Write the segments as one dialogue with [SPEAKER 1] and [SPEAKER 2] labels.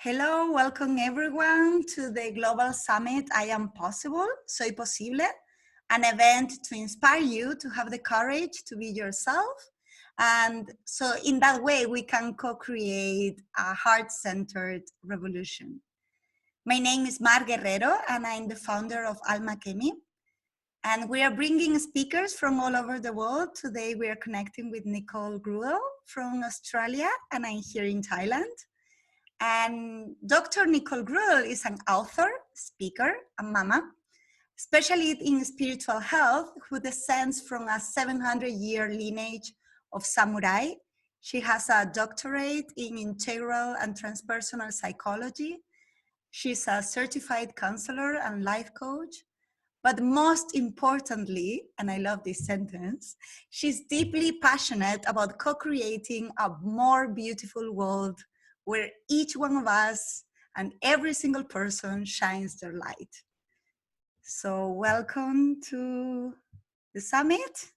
[SPEAKER 1] Hello, welcome everyone to the Global Summit I Am Possible, Soy Posible, an event to inspire you to have the courage to be yourself. And so in that way, we can co-create a heart-centered revolution. My name is Mar Guerrero, and I'm the founder of Alma Kemi. And we are bringing speakers from all over the world. Today, we are connecting with Nicole Gruel from Australia, and I'm here in Thailand. And Dr. Nicole Gruel is an author, speaker, and mama, specialist in spiritual health, who descends from a 700-year lineage of samurai. She has a doctorate in integral and transpersonal psychology. She's a certified counselor and life coach. But most importantly, and I love this sentence, she's deeply passionate about co-creating a more beautiful world where each one of us and every single person shines their light. So welcome to the summit.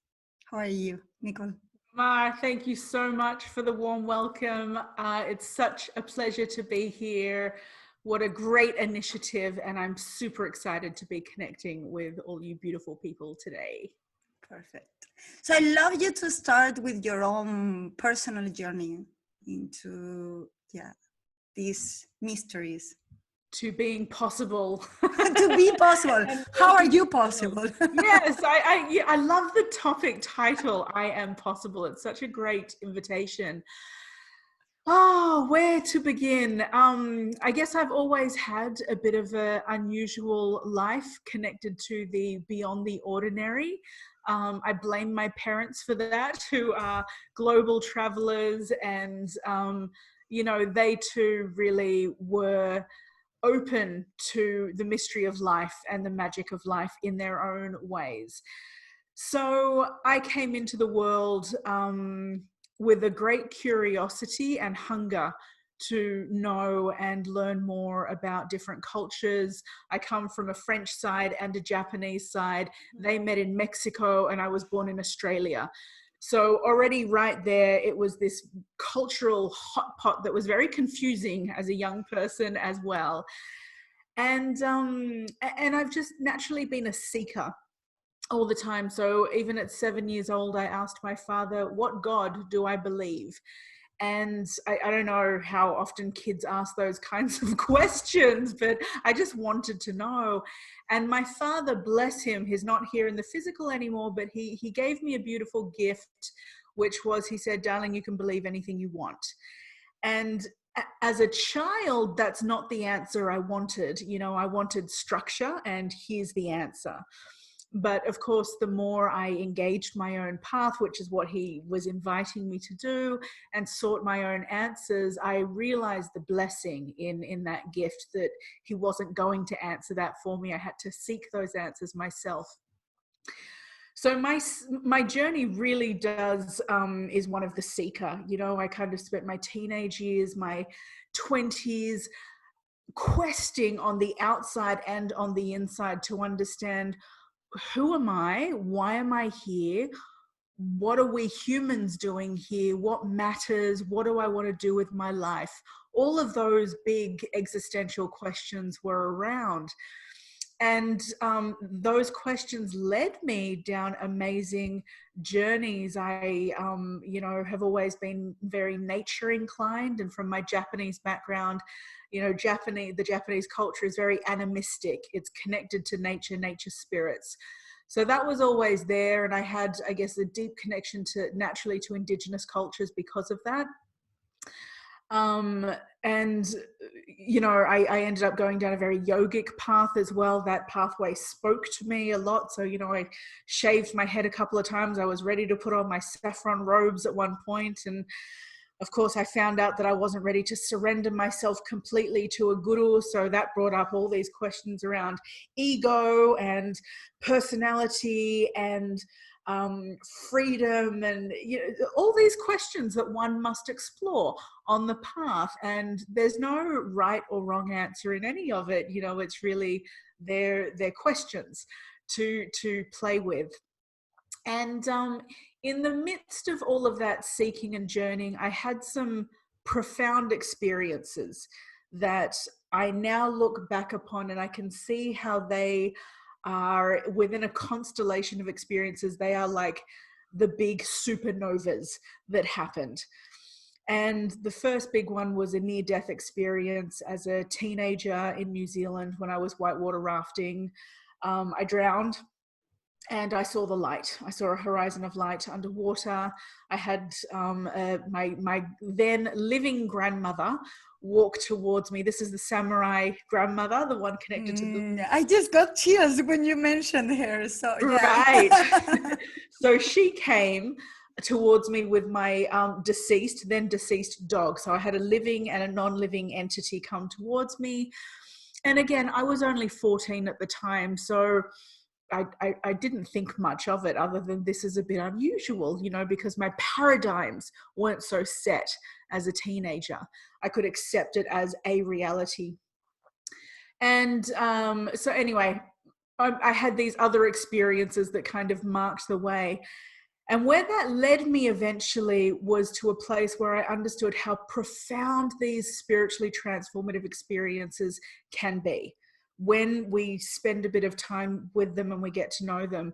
[SPEAKER 1] How are you, Nicole?
[SPEAKER 2] Mar, thank you so much for the warm welcome. It's such a pleasure to be here. What a great initiative, and I'm super excited to be connecting with all you beautiful people today.
[SPEAKER 1] Perfect. So I love you to start with your own personal journey into these mysteries.
[SPEAKER 2] To being possible.
[SPEAKER 1] To be possible. How are you possible?
[SPEAKER 2] Yes, I love the topic title, I Am Possible. It's such a great invitation. Oh, where to begin? I guess I've always had a bit of an unusual life connected to the beyond the ordinary. I blame my parents for that, who are global travelers, and they too really were open to the mystery of life and the magic of life in their own ways. So I came into the world with a great curiosity and hunger to know and learn more about different cultures. I come from a French side and a Japanese side. They met in Mexico, and I was born in Australia. So already right there, it was this cultural hot pot that was very confusing as a young person as well. And I've just naturally been a seeker all the time. So even at 7 years old, I asked my father, what God do I believe? And I don't know how often kids ask those kinds of questions, but I just wanted to know. And my father, bless him, he's not here in the physical anymore, but he gave me a beautiful gift, which was, he said, darling, you can believe anything you want. And as a child, that's not the answer I wanted. I wanted structure, and here's the answer. But of course, the more I engaged my own path, which is what he was inviting me to do, and sought my own answers, I realized the blessing in that gift, that he wasn't going to answer that for me. I had to seek those answers myself. So my journey really is one of the seeker. I kind of spent my teenage years, my 20s, questing on the outside and on the inside to understand, who am I? Why am I here? What are we humans doing here? What matters? What do I want to do with my life? All of those big existential questions were around. And those questions led me down amazing journeys. I, have always been very nature inclined, and from my Japanese background, the Japanese culture is very animistic. It's connected to nature, nature spirits. So that was always there, and I had, I guess, a deep connection naturally to indigenous cultures because of that. I ended up going down a very yogic path as well. That pathway spoke to me a lot. So, I shaved my head a couple of times. I was ready to put on my saffron robes at one point. And of course, I found out that I wasn't ready to surrender myself completely to a guru. So that brought up all these questions around ego and personality and freedom, and all these questions that one must explore on the path. And there's no right or wrong answer in any of it. It's really their questions to play with. And in the midst of all of that seeking and journeying, I had some profound experiences that I now look back upon, and I can see how they are within a constellation of experiences. They are like the big supernovas that happened. And the first big one was a near-death experience as a teenager in New Zealand when I was whitewater rafting. I drowned and I saw the light. I saw a horizon of light underwater. I had my then living grandmother walk towards me. This is the samurai grandmother, the one connected to the...
[SPEAKER 1] I just got chills when you mentioned her. So yeah.
[SPEAKER 2] Right. So she came towards me with my then deceased dog. So I had a living and a non-living entity come towards me. And again, I was only 14 at the time, so I didn't think much of it other than this is a bit unusual, you know, because my paradigms weren't so set as a teenager. I could accept it as a reality. And so anyway, I had these other experiences that kind of marked the way. And where that led me eventually was to a place where I understood how profound these spiritually transformative experiences can be when we spend a bit of time with them and we get to know them.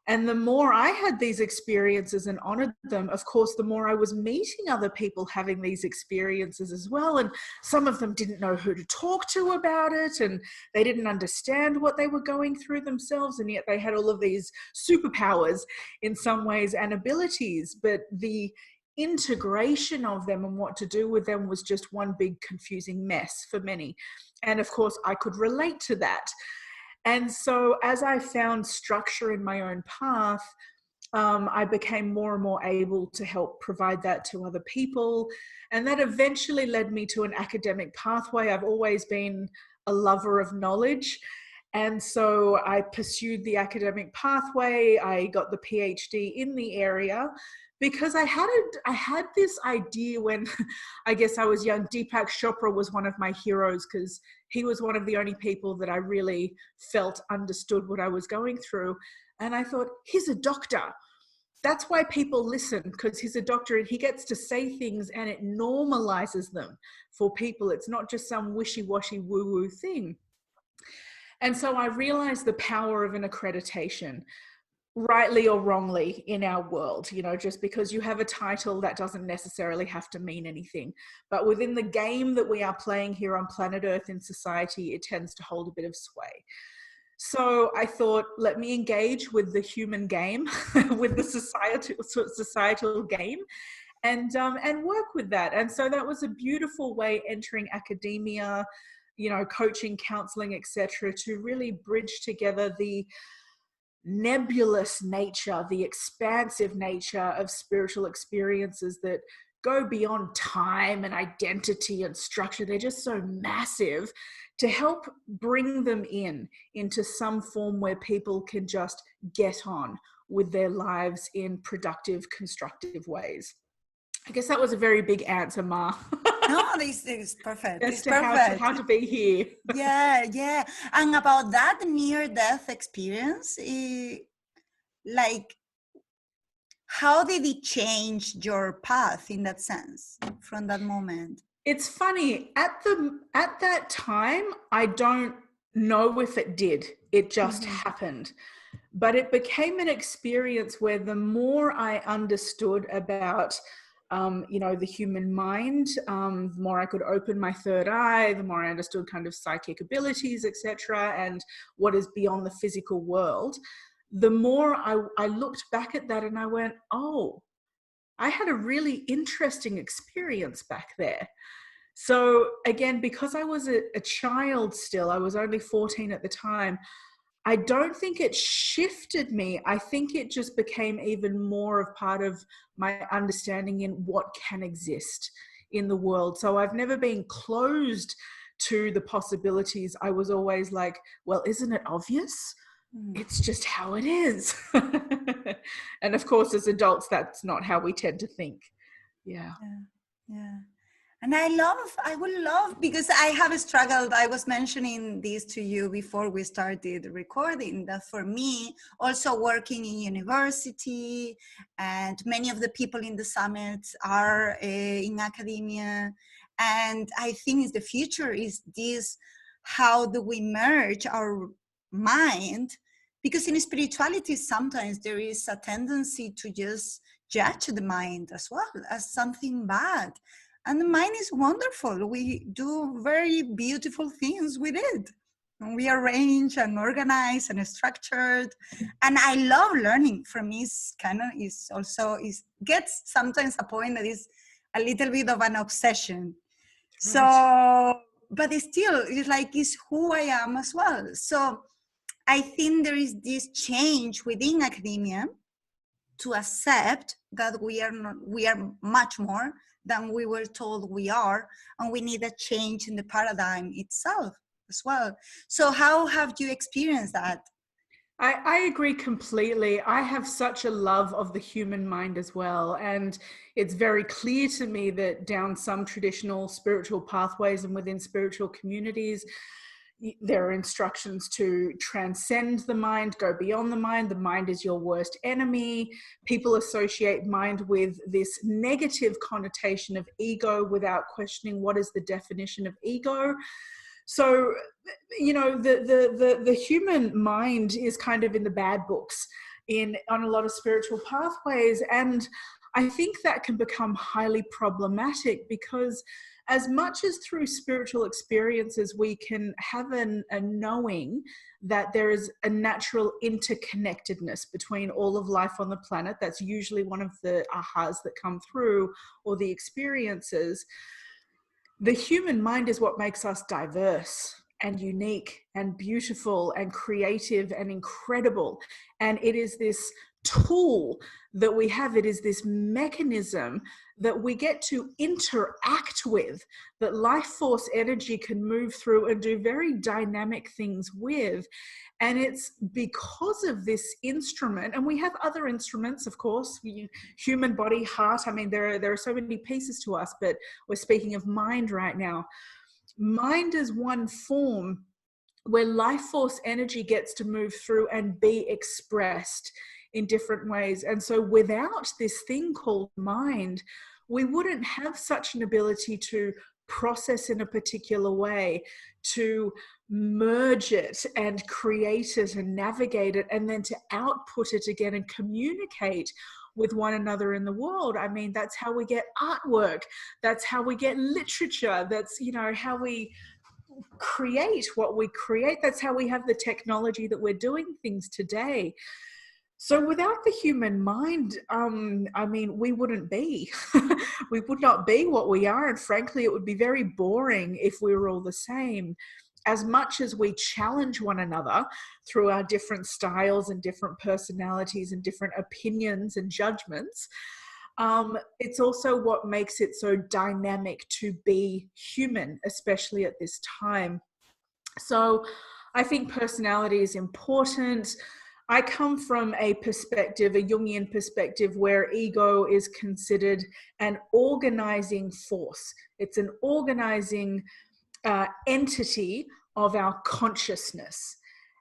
[SPEAKER 2] And the more I had these experiences and honored them, of course, the more I was meeting other people having these experiences as well. And some of them didn't know who to talk to about it, and they didn't understand what they were going through themselves. And yet they had all of these superpowers in some ways and abilities, but the integration of them and what to do with them was just one big confusing mess for many. And of course, I could relate to that. And so as I found structure in my own path, I became more and more able to help provide that to other people. And that eventually led me to an academic pathway. I've always been a lover of knowledge. And so I pursued the academic pathway. I got the PhD in the area because I had this idea when I guess I was young. Deepak Chopra was one of my heroes because he was one of the only people that I really felt understood what I was going through. And I thought, he's a doctor. That's why people listen, because he's a doctor and he gets to say things and it normalizes them for people. It's not just some wishy-washy woo-woo thing. And so I realized the power of an accreditation, rightly or wrongly, in our world. You know, just because you have a title, that doesn't necessarily have to mean anything. But within the game that we are playing here on planet Earth in society, it tends to hold a bit of sway. So I thought, let me engage with the human game, with the societal game, and work with that. And so that was a beautiful way entering academia, you know, coaching, counseling, etc., to really bridge together the nebulous nature, the expansive nature of spiritual experiences that go beyond time and identity and structure. They're just so massive, to help bring them into some form where people can just get on with their lives in productive, constructive ways. I guess that was a very big answer, Ma.
[SPEAKER 1] No, this is perfect.
[SPEAKER 2] As
[SPEAKER 1] It's
[SPEAKER 2] to
[SPEAKER 1] perfect.
[SPEAKER 2] how to be here.
[SPEAKER 1] Yeah. And about that near-death experience, like, how did it change your path in that sense from that moment?
[SPEAKER 2] It's funny, at that time, I don't know if it did. It just happened. But it became an experience where the more I understood about you know, the human mind, the more I could open my third eye, the more I understood kind of psychic abilities, etc., and what is beyond the physical world, the more I looked back at that and I went, oh, I had a really interesting experience back there. So again, because I was a child still, I was only 14 at the time, I don't think it shifted me. I think it just became even more of part of my understanding in what can exist in the world. So I've never been closed to the possibilities. I was always like, well, isn't it obvious? It's just how it is. And of course, as adults, that's not how we tend to think. Yeah.
[SPEAKER 1] And I would love, because I have struggled, I was mentioning this to you before we started recording, that for me, also working in university, and many of the people in the summit are in academia, And I think the future is this: how do we merge our mind? Because in spirituality, sometimes there is a tendency to just judge the mind as well as something bad. And the mind is wonderful. We do very beautiful things with it. We arrange and organize and structured. And I love learning. For me, it's kind of is also is gets sometimes a point that is a little bit of an obsession. So,
[SPEAKER 2] Right.
[SPEAKER 1] but it's still, it's like, it's who I am as well. So I think there is this change within academia to accept that we are not, we are much more than we were told we are, and we need a change in the paradigm itself as well. So how have you experienced that?
[SPEAKER 2] I agree completely. I have such a love of the human mind as well. And it's very clear to me that down some traditional spiritual pathways and within spiritual communities, there are instructions to transcend the mind, go beyond the mind. The mind is your worst enemy. People associate mind with this negative connotation of ego without questioning what is the definition of ego. So, you know, the human mind is kind of in the bad books on a lot of spiritual pathways. And I think that can become highly problematic, because as much as through spiritual experiences we can have a knowing that there is a natural interconnectedness between all of life on the planet, that's usually one of the ahas that come through, or the experiences. The human mind is what makes us diverse and unique and beautiful and creative and incredible. And it is this tool that we have, it is this mechanism that we get to interact with, that life force energy can move through and do very dynamic things with. And it's because of this instrument, and we have other instruments, of course, human body, heart. I mean, there are so many pieces to us, but we're speaking of mind right now. Mind is one form where life force energy gets to move through and be expressed in different ways. And so without this thing called mind, we wouldn't have such an ability to process in a particular way, to merge it and create it and navigate it, and then to output it again and communicate with one another in the world. I mean, that's how we get artwork. That's how we get literature. That's, you know, how we create what we create. That's how we have the technology that we're doing things today. So without the human mind, I mean, we wouldn't be. We would not be what we are. And frankly, it would be very boring if we were all the same. As much as we challenge one another through our different styles and different personalities and different opinions and judgments, it's also what makes it so dynamic to be human, especially at this time. So I think personality is important. I come from a perspective, a Jungian perspective, where ego is considered an organizing force. It's an organizing entity of our consciousness.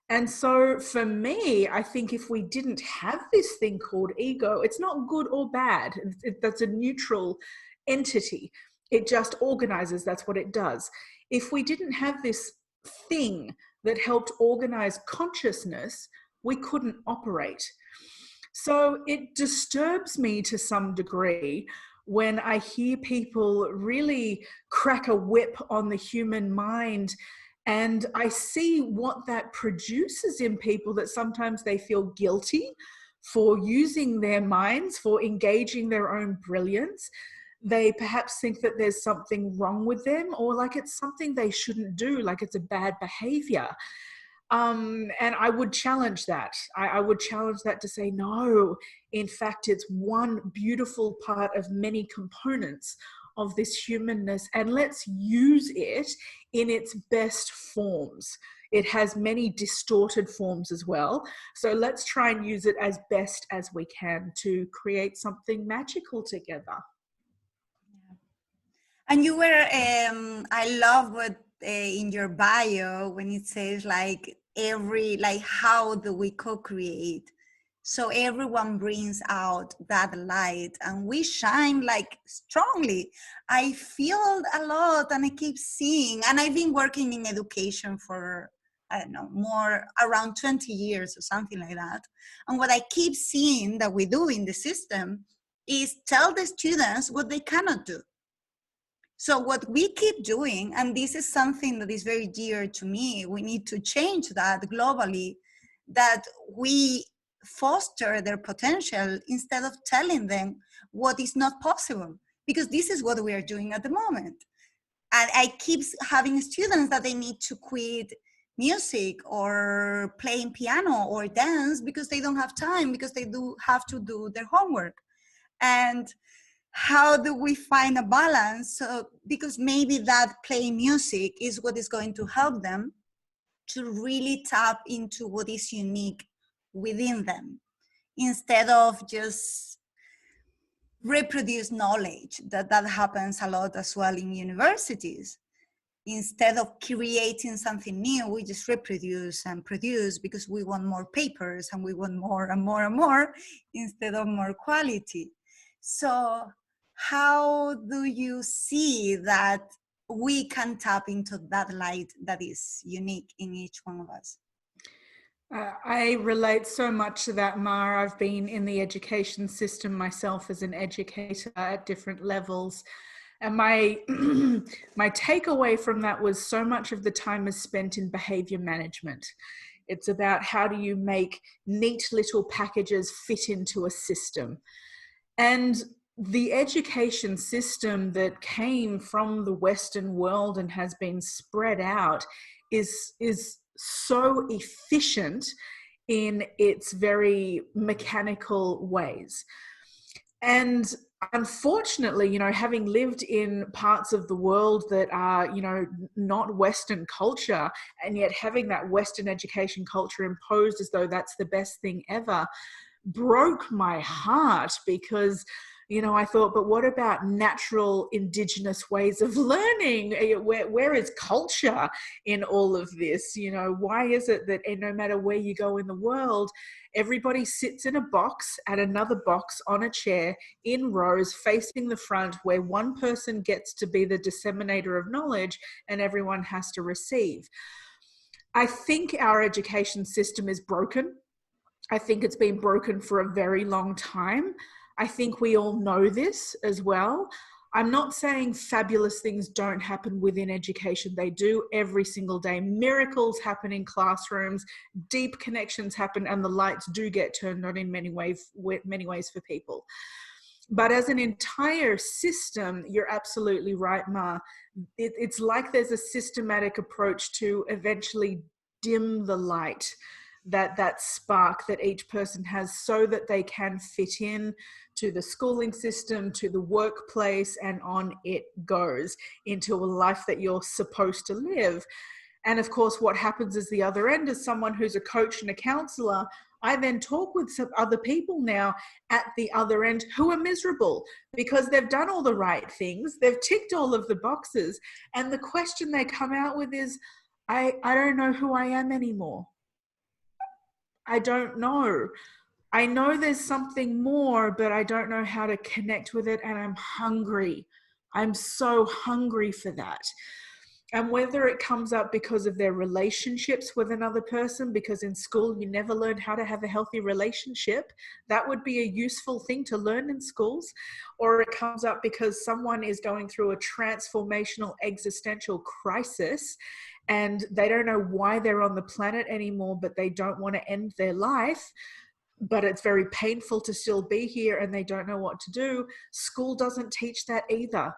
[SPEAKER 2] And so for me, I think if we didn't have this thing called ego, it's not good or bad. That's a neutral entity. It just organizes. That's what it does. If we didn't have this thing that helped organize consciousness, we couldn't operate. So it disturbs me to some degree when I hear people really crack a whip on the human mind, and I see what that produces in people, that sometimes they feel guilty for using their minds, for engaging their own brilliance. They perhaps think that there's something wrong with them, or like it's something they shouldn't do, like it's a bad behavior. And I would challenge that. I would challenge that to say, no, in fact, it's one beautiful part of many components of this humanness, and let's use it in its best forms. It has many distorted forms as well. So let's try and use it as best as we can to create something magical together.
[SPEAKER 1] And you were, I love what in your bio when it says like how do we co-create? So everyone brings out that light and we shine like strongly. I feel a lot and I keep seeing, and I've been working in education for, I don't know, more around 20 years or something like that. And what I keep seeing that we do in the system is tell the students what they cannot do. So what we keep doing, and this is something that is very dear to me, we need to change that globally, that we foster their potential instead of telling them what is not possible, because this is what we are doing at the moment. And I keep having students that they need to quit music or playing piano or dance because they don't have time, because they do have to do their homework. And how do we find a balance? So, because maybe that playing music is what is going to help them to really tap into what is unique within them, instead of just reproduce knowledge. That happens a lot as well in universities. Instead of creating something new, we just reproduce and produce because we want more papers and we want more and more and more instead of more quality. So how do you see that we can tap into that light that is unique in each one of us?
[SPEAKER 2] I relate so much to that, Mar. I've been in the education system myself as an educator at different levels. And my my takeaway from that was so much of the time is spent in behavior management. It's about how do you make neat little packages fit into a system. And the education system that came from the Western world and has been spread out is so efficient in its very mechanical ways. And unfortunately, you know, having lived in parts of the world that are, you know, not Western culture, and yet having that Western education culture imposed as though that's the best thing ever, broke my heart, because, you know, I thought, but what about natural indigenous ways of learning? Where is culture in all of this? You know, why is it that no matter where you go in the world, everybody sits in a box at another box on a chair in rows facing the front, where one person gets to be the disseminator of knowledge and everyone has to receive? I think our education system is broken. I think it's been broken for a very long time. I think we all know this as well. I'm not saying fabulous things don't happen within education. They do every single day. Miracles happen in classrooms, deep connections happen, and the lights do get turned on in many ways for people. But as an entire system, you're absolutely right, Ma. It's like there's a systematic approach to eventually dim the light, that spark that each person has, so that they can fit in to the schooling system, to the workplace, and on it goes into a life that you're supposed to live. And of course, what happens is the other end, as someone who's a coach and a counselor, I then talk with some other people now at the other end who are miserable because they've done all the right things, they've ticked all of the boxes, and the question they come out with is, I don't know who I am anymore. I don't know. I know there's something more, but I don't know how to connect with it, and I'm hungry. I'm so hungry for that. And whether it comes up because of their relationships with another person, because in school you never learn how to have a healthy relationship, that would be a useful thing to learn in schools, or it comes up because someone is going through a transformational existential crisis and they don't know why they're on the planet anymore, but they don't want to end their life, but it's very painful to still be here and they don't know what to do. School doesn't teach that either.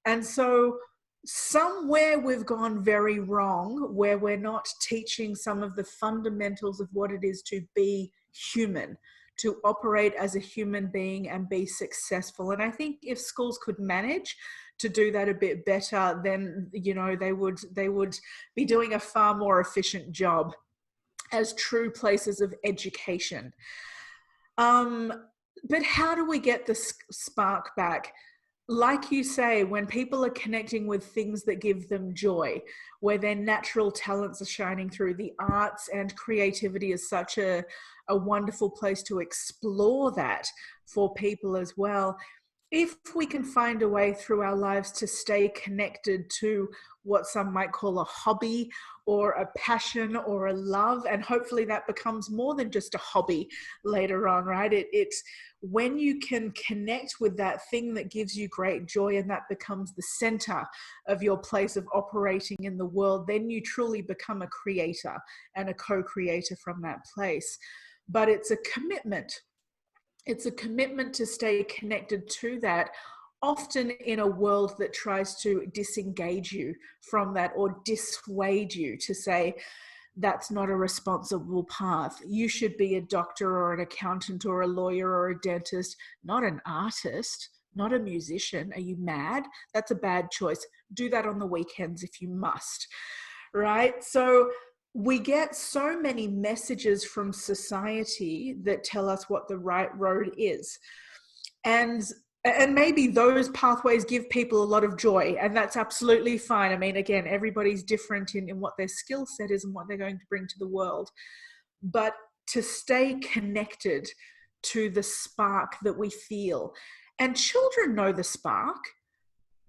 [SPEAKER 2] And so somewhere we've gone very wrong, where we're not teaching some of the fundamentals of what it is to be human, to operate as a human being and be successful. And I think if schools could manage to do that a bit better, then, you know, they would be doing a far more efficient job as true places of education. But how do we get the spark back? Like you say, when people are connecting with things that give them joy, where their natural talents are shining through, the arts and creativity is such a a wonderful place to explore that for people as well. If we can find a way through our lives to stay connected to what some might call a hobby or a passion or a love, and hopefully that becomes more than just a hobby later on, right? It's when you can connect with that thing that gives you great joy and that becomes the center of your place of operating in the world, then you truly become a creator and a co-creator from that place. But it's a commitment. It's a commitment to stay connected to that, often in a world that tries to disengage you from that or dissuade you to say, that's not a responsible path. You should be a doctor or an accountant or a lawyer or a dentist, not an artist, not a musician. Are you mad? That's a bad choice. Do that on the weekends if you must, right? So we get so many messages from society that tell us what the right road is. And maybe those pathways give people a lot of joy, and that's absolutely fine. I mean, again, everybody's different in what their skill set is and what they're going to bring to the world. But to stay connected to the spark that we feel. And children know the spark.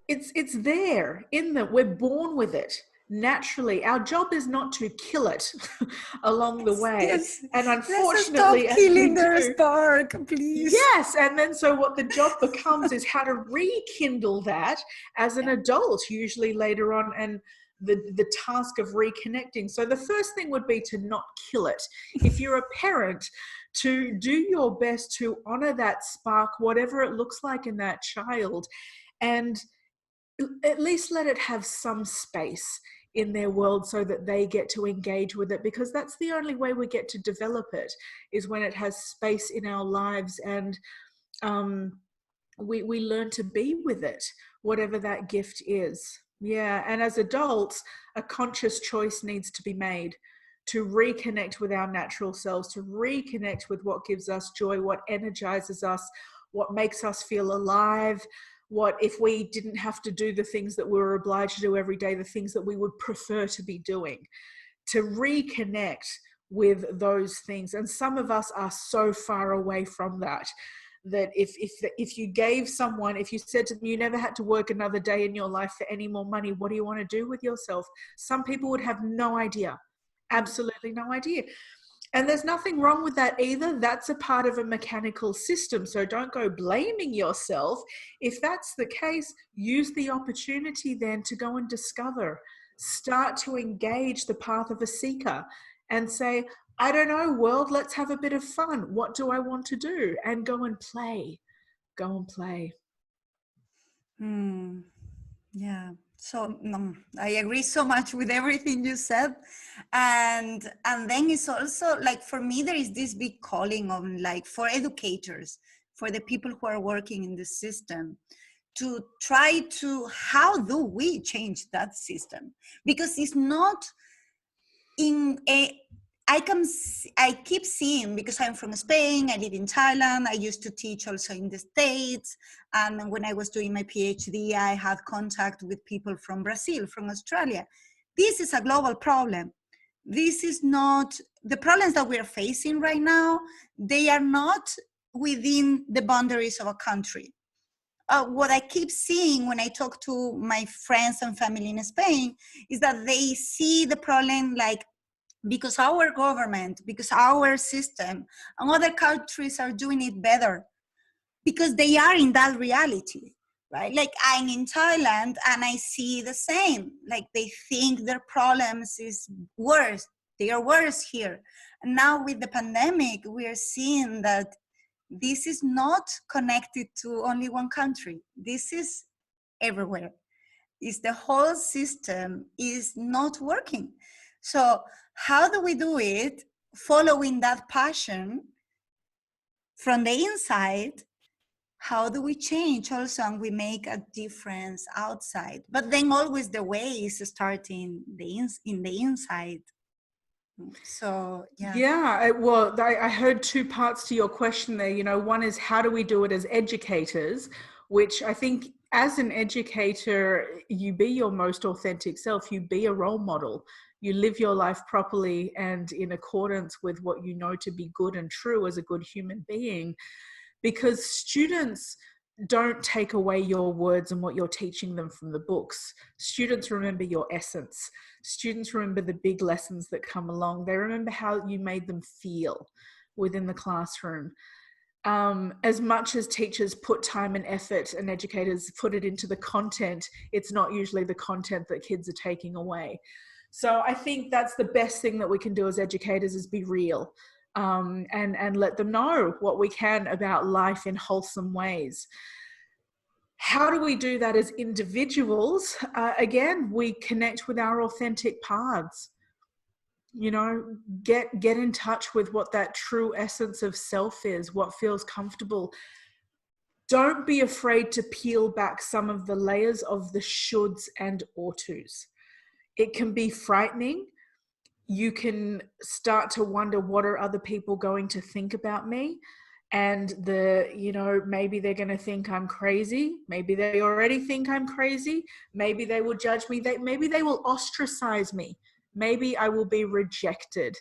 [SPEAKER 2] It's there in them. We're born with it. Naturally, our job is not to kill it along the way.
[SPEAKER 1] Yes.
[SPEAKER 2] And unfortunately,
[SPEAKER 1] stop killing their spark, please.
[SPEAKER 2] Yes, and then so what the job becomes is how to rekindle that as an adult, usually later on, and the task of reconnecting. So the first thing would be to not kill it. If you're a parent, to do your best to honor that spark, whatever it looks like in that child, and at least let it have some space in their world so that they get to engage with it, because that's the only way we get to develop it, is when it has space in our lives and we learn to be with it, whatever that gift is. Yeah, and as adults, a conscious choice needs to be made to reconnect with our natural selves, to reconnect with what gives us joy, what energizes us, what makes us feel alive, what, if we didn't have to do the things that we were obliged to do every day, the things that we would prefer to be doing, to reconnect with those things. And some of us are so far away from that, that if you gave someone, if you said to them, you never had to work another day in your life for any more money, what do you want to do with yourself? Some people would have no idea, absolutely no idea. And there's nothing wrong with that either. That's a part of a mechanical system. So don't go blaming yourself. If that's the case, use the opportunity then to go and discover. Start to engage the path of a seeker and say, I don't know, world, let's have a bit of fun. What do I want to do? And go and play. Go and play.
[SPEAKER 1] Yeah. So I agree so much with everything you said, and then it's also like, for me, there is this big calling on, like, for educators, for the people who are working in the system, to try to, how do we change that system? Because it's not in a, I keep seeing, because I'm from Spain, I live in Thailand, I used to teach also in the States, and when I was doing my PhD, I had contact with people from Brazil, from Australia. This is a global problem. This is not, the problems that we're facing right now, they are not within the boundaries of a country. What I keep seeing when I talk to my friends and family in Spain is that they see the problem like, because our government, because our system, and other countries are doing it better, because they are in that reality, right? Like, I'm in Thailand and I see the same. Like, they think their problems is worse. They are worse here. And now with the pandemic, we are seeing that this is not connected to only one country. This is everywhere. Is the whole system is not working. So how do we do it following that passion from the inside? How do we change also, and we make a difference outside? But then always the way is starting in the inside. So
[SPEAKER 2] yeah, well, I heard two parts to your question there. You know, one is, how do we do it as educators, which I think as an educator, you be your most authentic self. You be a role model. You live your life properly and in accordance with what you know to be good and true as a good human being, because students don't take away your words and what you're teaching them from the books. Students remember your essence. Students remember the big lessons that come along. They remember how you made them feel within the classroom. As much as teachers put time and effort and educators put it into the content, it's not usually the content that kids are taking away. So I think that's the best thing that we can do as educators, is be real, and let them know what we can about life in wholesome ways. How do we do that as individuals? Again, we connect with our authentic paths. You know, get in touch with what that true essence of self is, what feels comfortable. Don't be afraid to peel back some of the layers of the shoulds and ought tos. It can be frightening. You can start to wonder, what are other people going to think about me? And maybe they're going to think I'm crazy. Maybe they already think I'm crazy. Maybe they will judge me. Maybe they will ostracize me. Maybe I will be rejected.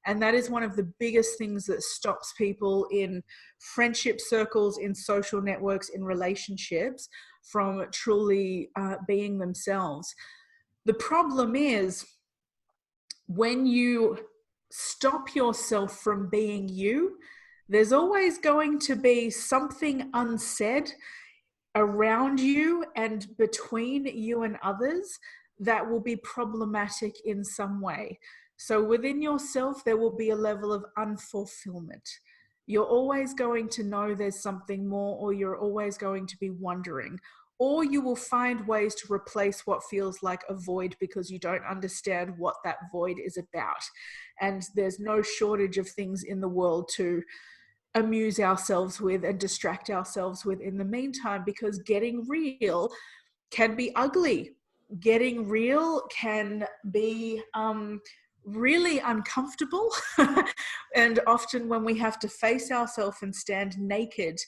[SPEAKER 2] And that is one of the biggest things that stops people in friendship circles, in social networks, in relationships, from truly being themselves. The problem is, when you stop yourself from being you, there's always going to be something unsaid around you and between you and others that will be problematic in some way. So within yourself, there will be a level of unfulfillment. You're always going to know there's something more, or you're always going to be wondering, or you will find ways to replace what feels like a void because you don't understand what that void is about. And there's no shortage of things in the world to amuse ourselves with and distract ourselves with in the meantime, because getting real can be ugly. Getting real can be really uncomfortable. And often when we have to face ourselves and stand naked,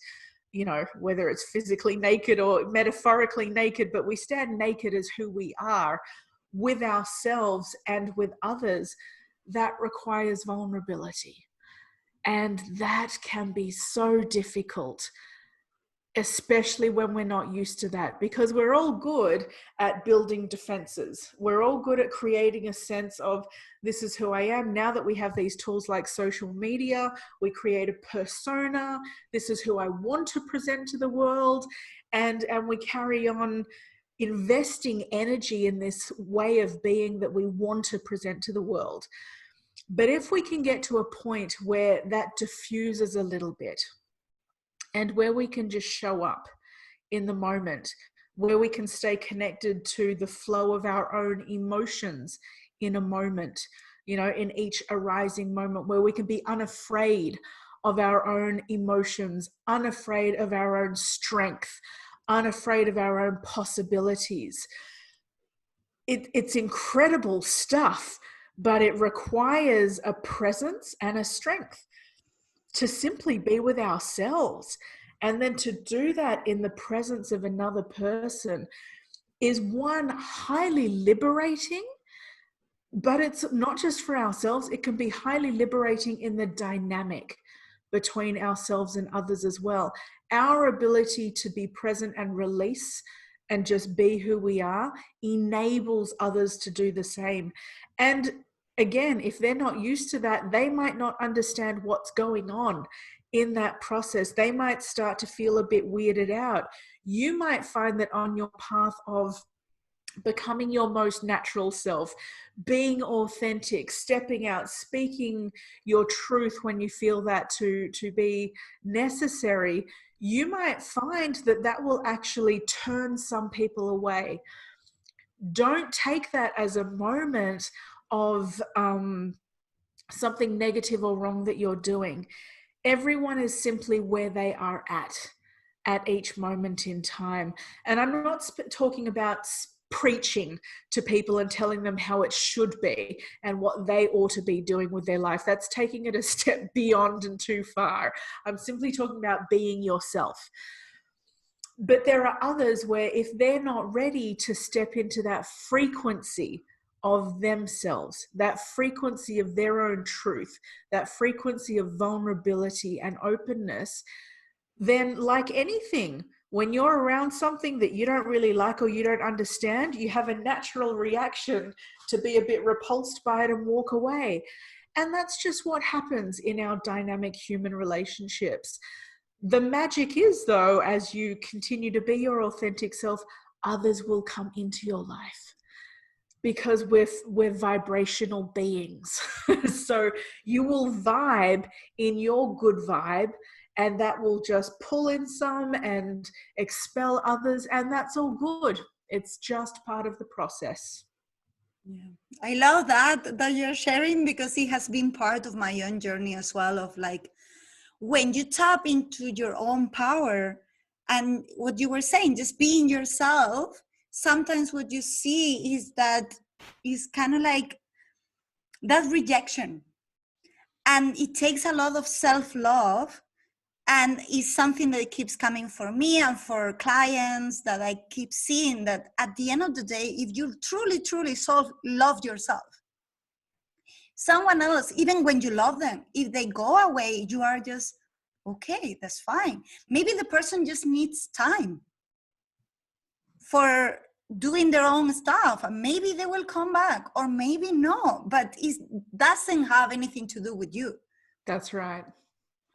[SPEAKER 2] whether it's physically naked or metaphorically naked, but we stand naked as who we are with ourselves and with others, that requires vulnerability. And that can be so difficult, especially when we're not used to that, because we're all good at building defenses. We're all good at creating a sense of, this is who I am. Now that we have these tools like social media, we create a persona. This is who I want to present to the world. And we carry on investing energy in this way of being that we want to present to the world. But if we can get to a point where that diffuses a little bit, and where we can just show up in the moment, where we can stay connected to the flow of our own emotions in a moment, in each arising moment, where we can be unafraid of our own emotions, unafraid of our own strength, unafraid of our own possibilities. It's incredible stuff, but it requires a presence and a strength to simply be with ourselves. And then to do that in the presence of another person is, one, highly liberating, but it's not just for ourselves. It can be highly liberating in the dynamic between ourselves and others as well. Our ability to be present and release and just be who we are enables others to do the same. And again, if they're not used to that, they might not understand what's going on in that process. They might start to feel a bit weirded out. You might find that on your path of becoming your most natural self, being authentic, stepping out, speaking your truth when you feel that to be necessary, you might find that that will actually turn some people away. Don't take that as a moment of something negative or wrong that you're doing. Everyone is simply where they are at each moment in time. And I'm not talking about preaching to people and telling them how it should be and what they ought to be doing with their life. That's taking it a step beyond and too far. I'm simply talking about being yourself. But there are others where if they're not ready to step into that frequency of themselves, that frequency of their own truth, that frequency of vulnerability and openness, then like anything, when you're around something that you don't really like or you don't understand, you have a natural reaction to be a bit repulsed by it and walk away. And that's just what happens in our dynamic human relationships. The magic is, though, as you continue to be your authentic self, others will come into your life because we're vibrational beings. So you will vibe in your good vibe, and that will just pull in some and expel others, and that's all good. It's just part of the process.
[SPEAKER 1] Yeah, I love that you're sharing, because it has been part of my own journey as well, of like, when you tap into your own power and what you were saying, just being yourself, sometimes what you see is that is kind of like that rejection. And it takes a lot of self-love, and it's something that keeps coming for me and for clients, that I keep seeing that at the end of the day, if you truly, truly love yourself, someone else, even when you love them, if they go away, you are just, okay, that's fine. Maybe the person just needs time for doing their own stuff, and maybe they will come back, or maybe no, but it doesn't have anything to do with you.
[SPEAKER 2] That's right.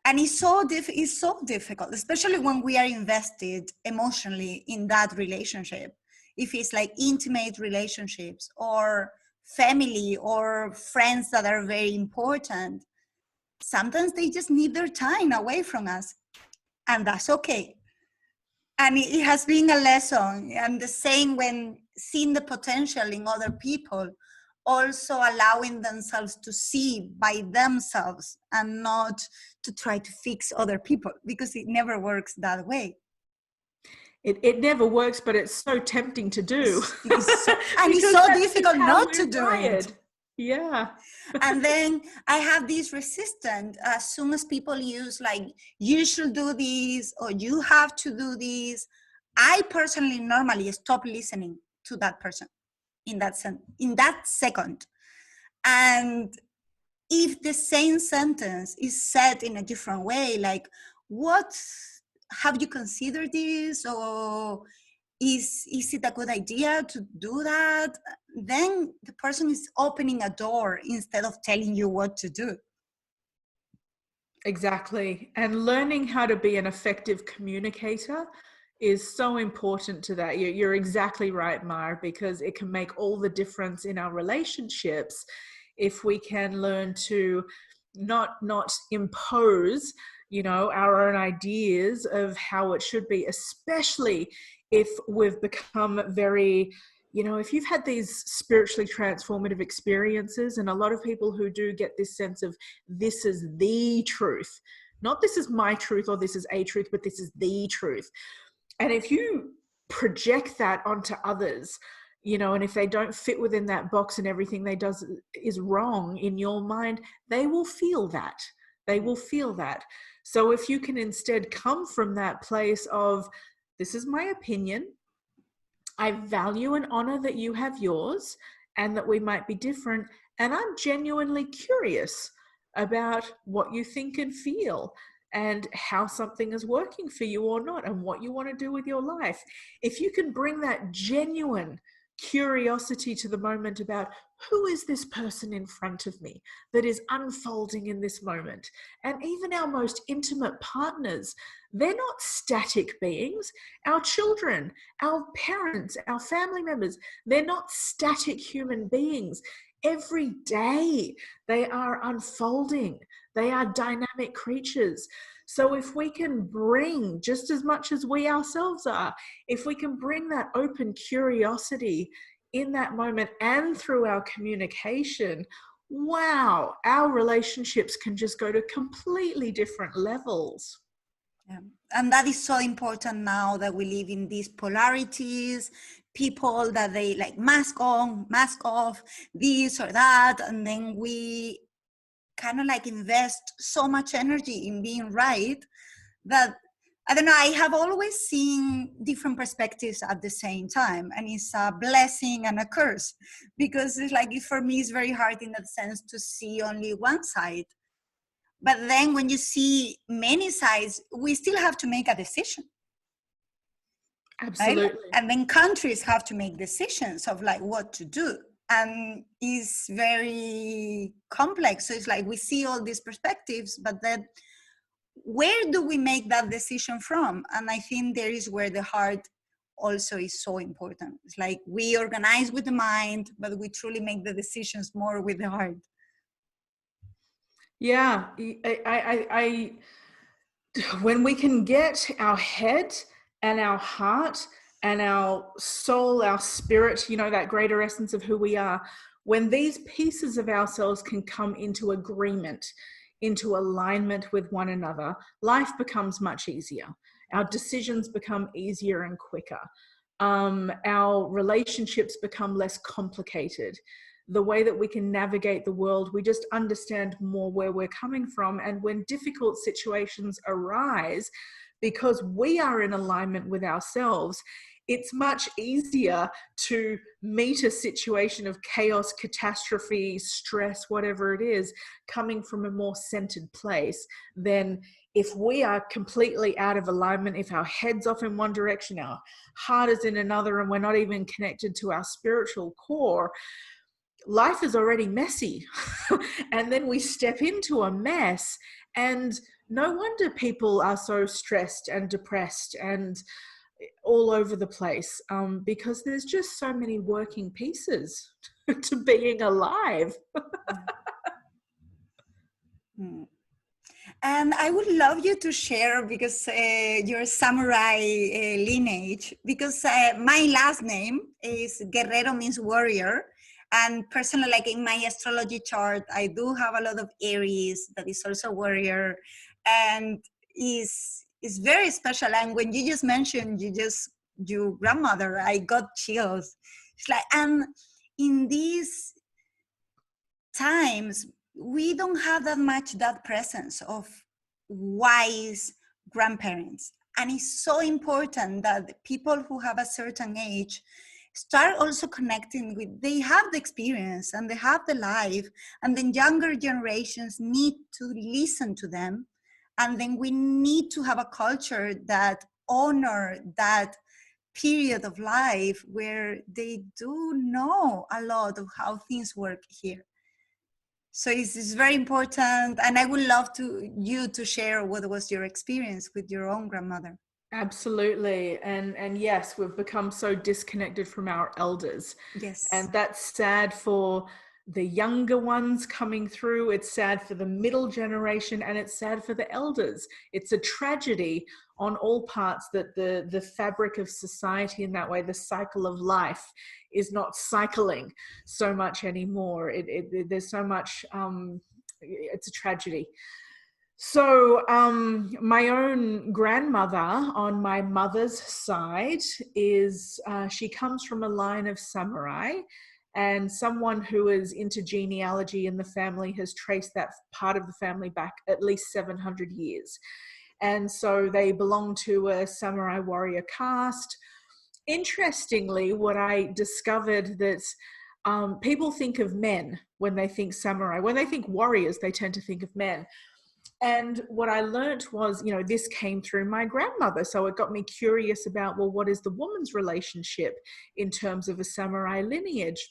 [SPEAKER 1] And it's so difficult, especially when we are invested emotionally in that relationship. If it's like intimate relationships or family or friends that are very important, sometimes they just need their time away from us, and that's okay. And it has been a lesson. And the same when seeing the potential in other people, also allowing themselves to see by themselves and not to try to fix other people, because it never works that way.
[SPEAKER 2] It never works, but it's so tempting to do.
[SPEAKER 1] It's so difficult not to do it.
[SPEAKER 2] Yeah.
[SPEAKER 1] And then I have this resistance as soon as people use like, you should do this or you have to do this. I personally normally stop listening to that person in that second. And if the same sentence is said in a different way, like, what, have you considered this, or is it a good idea to do that, then the person is opening a door instead of telling you what to do.
[SPEAKER 2] Exactly. And learning how to be an effective communicator is so important to that. You're exactly right, Mar, because it can make all the difference in our relationships if we can learn to not impose, our own ideas of how it should be, especially if we've become very, if you've had these spiritually transformative experiences, and a lot of people who do get this sense of this is the truth, not this is my truth or this is a truth, but this is the truth. And if you project that onto others, and if they don't fit within that box and everything they do is wrong in your mind, they will feel that. They will feel that. So if you can instead come from that place of, this is my opinion, I value and honor that you have yours and that we might be different, and I'm genuinely curious about what you think and feel and how something is working for you or not and what you want to do with your life. If you can bring that genuine curiosity to the moment about who is this person in front of me that is unfolding in this moment, and even our most intimate partners, they're not static beings. Our children, our parents, our family members, they're not static human beings. Every day they are unfolding. They are dynamic creatures. So if we can bring, just as much as we ourselves are, if we can bring that open curiosity in that moment and through our communication, wow, our relationships can just go to completely different levels.
[SPEAKER 1] Yeah. And that is so important now that we live in these polarities, people that they like mask on, mask off, this or that, and then we kind of like invest so much energy in being right that I don't know, I have always seen different perspectives at the same time, and it's a blessing and a curse, because it's like, for me, it's very hard in that sense to see only one side. But then when you see many sides, we still have to make a decision.
[SPEAKER 2] Absolutely.
[SPEAKER 1] Right? And then countries have to make decisions of like what to do. And it's very complex. So it's like we see all these perspectives, but then where do we make that decision from? And I think there is where the heart also is so important. It's like we organize with the mind, but we truly make the decisions more with the heart.
[SPEAKER 2] Yeah, when we can get our head and our heart and our soul, our spirit, you know, that greater essence of who we are, when these pieces of ourselves can come into agreement, into alignment with one another, life becomes much easier. Our decisions become easier and quicker. Our relationships become less complicated. The way that we can navigate the world, we just understand more where we're coming from. And when difficult situations arise, because we are in alignment with ourselves, it's much easier to meet a situation of chaos, catastrophe, stress, whatever it is, coming from a more centered place than if we are completely out of alignment, if our head's off in one direction, our heart is in another, and we're not even connected to our spiritual core. Life is already messy. And then we step into a mess, and no wonder people are so stressed and depressed and all over the place, because there's just so many working pieces to being alive.
[SPEAKER 1] And I would love you to share, because your samurai lineage, because my last name is Guerrero, means warrior. And personally, like in my astrology chart, I do have a lot of Aries that is also warrior, and is very special. And when you just mentioned your grandmother, I got chills. It's like, and in these times, we don't have that presence of wise grandparents. And it's so important that people who have a certain age start also connecting with, they have the experience and they have the life, and then younger generations need to listen to them. And then we need to have a culture that honor that period of life where they do know a lot of how things work here. So it's very important, and I would love you to share what was your experience with your own grandmother.
[SPEAKER 2] Absolutely. And yes, we've become so disconnected from our elders.
[SPEAKER 1] Yes.
[SPEAKER 2] And that's sad for the younger ones coming through. It's sad for the middle generation, and it's sad for the elders. It's a tragedy on all parts that the fabric of society, in that way, the cycle of life, is not cycling so much anymore. There's so much, it's a tragedy. So my own grandmother on my mother's side is, she comes from a line of samurai, and someone who is into genealogy in the family has traced that part of the family back at least 700 years. And so they belong to a samurai warrior caste. Interestingly, what I discovered that people think of men when they think samurai. When they think warriors, they tend to think of men. And what I learned was, you know, this came through my grandmother. So it got me curious about, well, what is the woman's relationship in terms of a samurai lineage?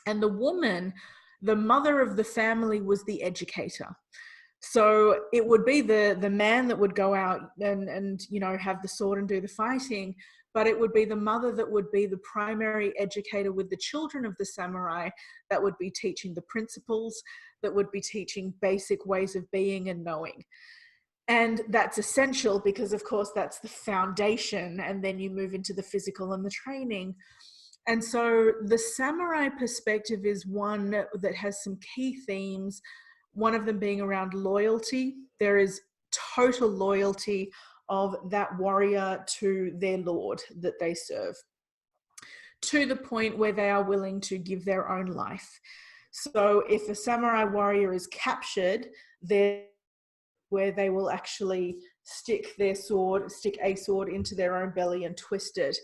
[SPEAKER 2] And the woman, the mother of the family, was the educator. So it would be the man that would go out and you know, have the sword and do the fighting, but it would be the mother that would be the primary educator with the children of the samurai, that would be teaching the principles, that would be teaching basic ways of being and knowing. And that's essential because, of course, that's the foundation, and then you move into the physical and the training. And so the samurai perspective is one that has some key themes, one of them being around loyalty. There is total loyalty of that warrior to their lord that they serve, to the point where they are willing to give their own life. So if a samurai warrior is captured, where they will actually stick a sword into their own belly and twist it.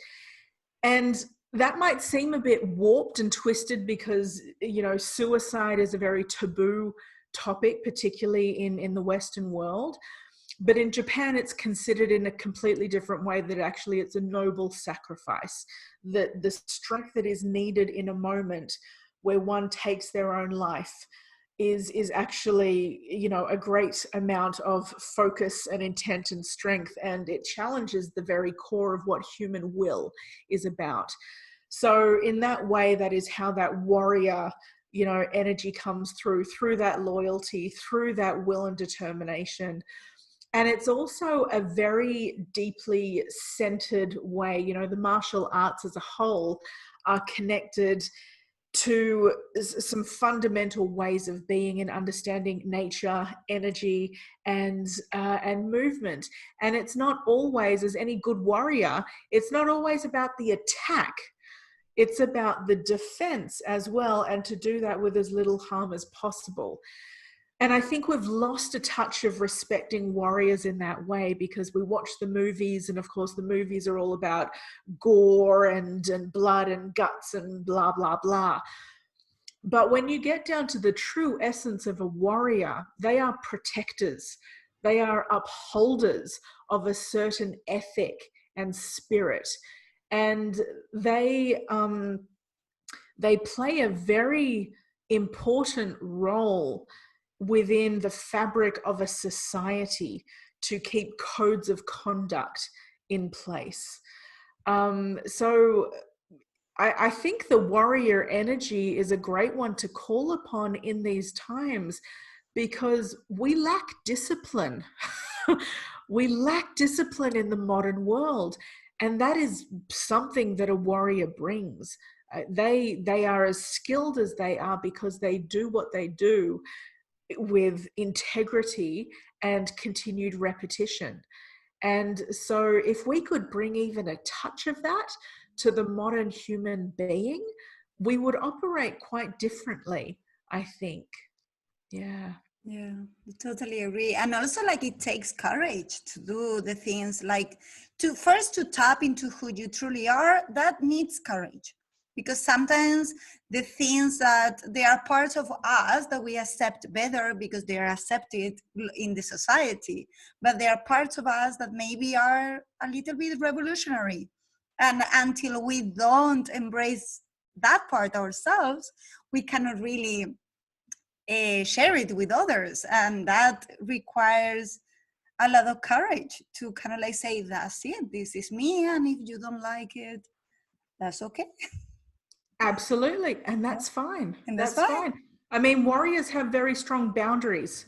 [SPEAKER 2] And that might seem a bit warped and twisted because, you know, suicide is a very taboo topic, particularly in the Western world. But in Japan, it's considered in a completely different way, that actually it's a noble sacrifice, that the strength that is needed in a moment where one takes their own life is actually, you know, a great amount of focus and intent and strength, and it challenges the very core of what human will is about. So in that way, that is how that warrior, you know, energy comes through that loyalty, through that will and determination. And it's also a very deeply centered way. You know, the martial arts as a whole are connected to some fundamental ways of being and understanding nature, energy, and movement. And it's not always, as any good warrior, it's not always about the attack. It's about the defense as well, and to do that with as little harm as possible. And I think we've lost a touch of respecting warriors in that way, because we watch the movies, and of course the movies are all about gore and blood and guts and blah, blah, blah. But when you get down to the true essence of a warrior, they are protectors. They are upholders of a certain ethic and spirit. And they play a very important role within the fabric of a society to keep codes of conduct in place. So I think the warrior energy is a great one to call upon in these times, because we lack discipline. We lack discipline in the modern world, and that is something that a warrior brings. They are as skilled as they are because they do what they do with integrity and continued repetition. And so if we could bring even a touch of that to the modern human being, we would operate quite differently, I think. Yeah.
[SPEAKER 1] Yeah, I totally agree. And also, like, it takes courage to do the things, like to tap into who you truly are. That needs courage, because sometimes the things that they are parts of us that we accept better because they are accepted in the society, but they are parts of us that maybe are a little bit revolutionary. And until we don't embrace that part ourselves, we cannot really share it with others, and that requires a lot of courage to kind of like say, that's it, this is me, and if you don't like it, that's okay.
[SPEAKER 2] Absolutely. And that's fine.
[SPEAKER 1] And
[SPEAKER 2] That's fine. I mean, warriors have very strong boundaries.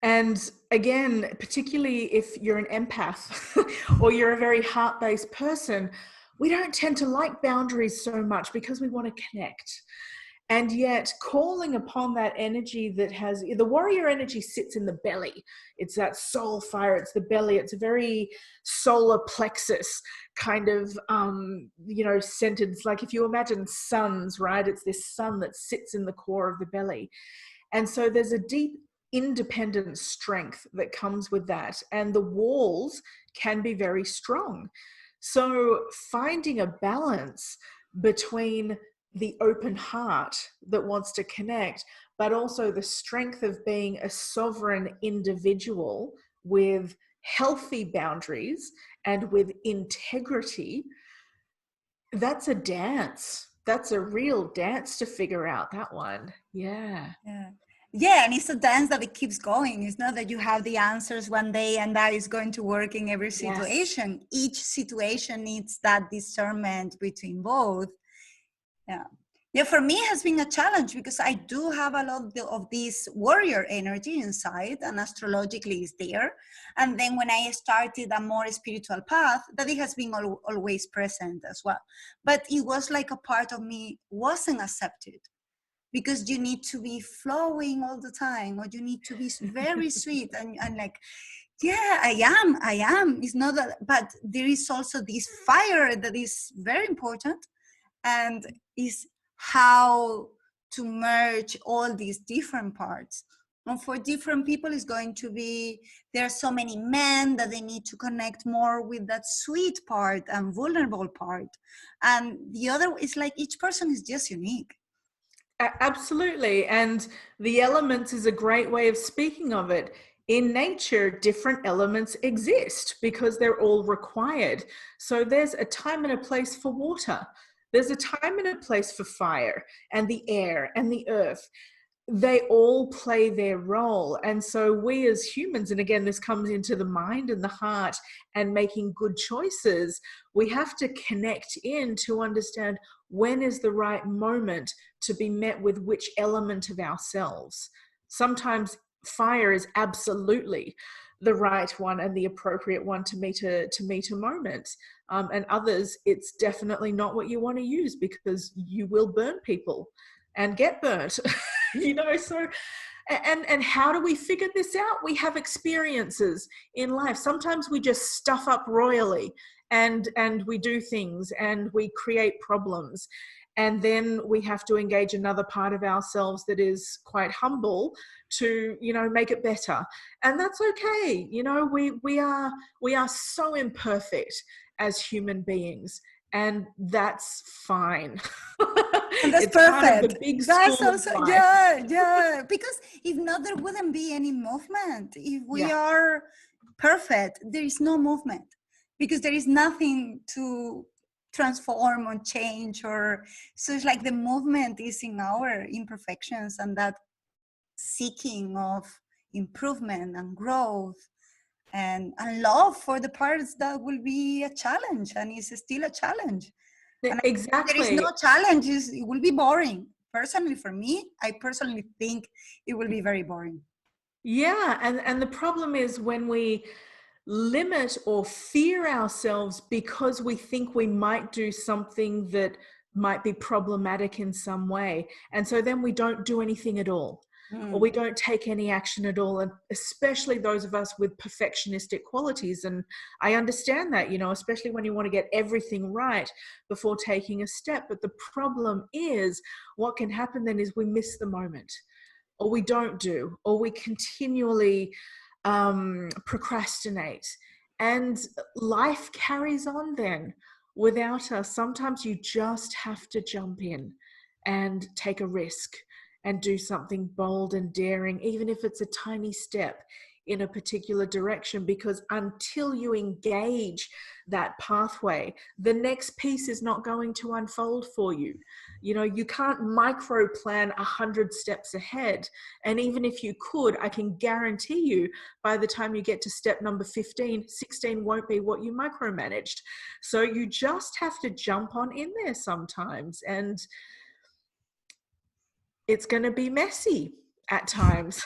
[SPEAKER 2] And again, particularly if you're an empath or you're a very heart-based person, we don't tend to like boundaries so much because we want to connect. And yet calling upon that energy that has, the warrior energy sits in the belly. It's that soul fire, it's the belly, it's a very solar plexus kind of, centered. It's like if you imagine suns, right? It's this sun that sits in the core of the belly. And so there's a deep independent strength that comes with that. And the walls can be very strong. So finding a balance between the open heart that wants to connect, but also the strength of being a sovereign individual with healthy boundaries and with integrity, that's a dance. That's a real dance to figure out, that one. Yeah.
[SPEAKER 1] Yeah, and it's a dance that it keeps going. It's not that you have the answers one day and that is going to work in every situation. Yes. Each situation needs that discernment between both. Yeah, for me it has been a challenge because I do have a lot of this warrior energy inside, and astrologically is there. And then when I started a more spiritual path, that it has been always present as well. But it was like a part of me wasn't accepted, because you need to be flowing all the time, or you need to be very sweet and like, yeah, I am. It's not that, but there is also this fire that is very important, and is how to merge all these different parts. And for different people, it's going to be, there are so many men that they need to connect more with that sweet part and vulnerable part. And the other is like each person is just unique.
[SPEAKER 2] Absolutely. And the elements is a great way of speaking of it. In nature, different elements exist because they're all required. So there's a time and a place for water. There's a time and a place for fire and the air and the earth. They all play their role. And so we as humans, and again, this comes into the mind and the heart and making good choices, we have to connect in to understand when is the right moment to be met with which element of ourselves. Sometimes fire is absolutely the right one and the appropriate one to meet a moment. And others, it's definitely not what you want to use because you will burn people and get burnt. So and how do we figure this out? We have experiences in life. Sometimes we just stuff up royally and we do things and we create problems, and then we have to engage another part of ourselves that is quite humble to make it better. And that's okay. We are so imperfect as human beings, and that's fine.
[SPEAKER 1] And that's
[SPEAKER 2] it's
[SPEAKER 1] perfect.
[SPEAKER 2] Kind of the big
[SPEAKER 1] That's
[SPEAKER 2] school
[SPEAKER 1] also,
[SPEAKER 2] of life.
[SPEAKER 1] yeah. Because if not, there wouldn't be any movement. If we are perfect, there is no movement because there is nothing to transform or change. So it's like the movement is in our imperfections and that seeking of improvement and growth and love for the parts that will be a challenge and is still a challenge. And
[SPEAKER 2] exactly.
[SPEAKER 1] there is no challenges, it will be boring. Personally, for me, I personally think it will be very boring.
[SPEAKER 2] Yeah, and the problem is when we limit or fear ourselves because we think we might do something that might be problematic in some way. And so then we don't do anything at all. Or we don't take any action at all, and especially those of us with perfectionistic qualities. And I understand that, especially when you want to get everything right before taking a step. But the problem is, what can happen then is we miss the moment, or we don't do, or we continually procrastinate, and life carries on then without us. Sometimes you just have to jump in and take a risk and do something bold and daring, even if it's a tiny step in a particular direction, because until you engage that pathway, the next piece is not going to unfold for you. You can't micro plan 100 steps ahead. And even if you could, I can guarantee you by the time you get to step number 15, 16 won't be what you micromanaged. So you just have to jump on in there sometimes. And it's going to be messy at times.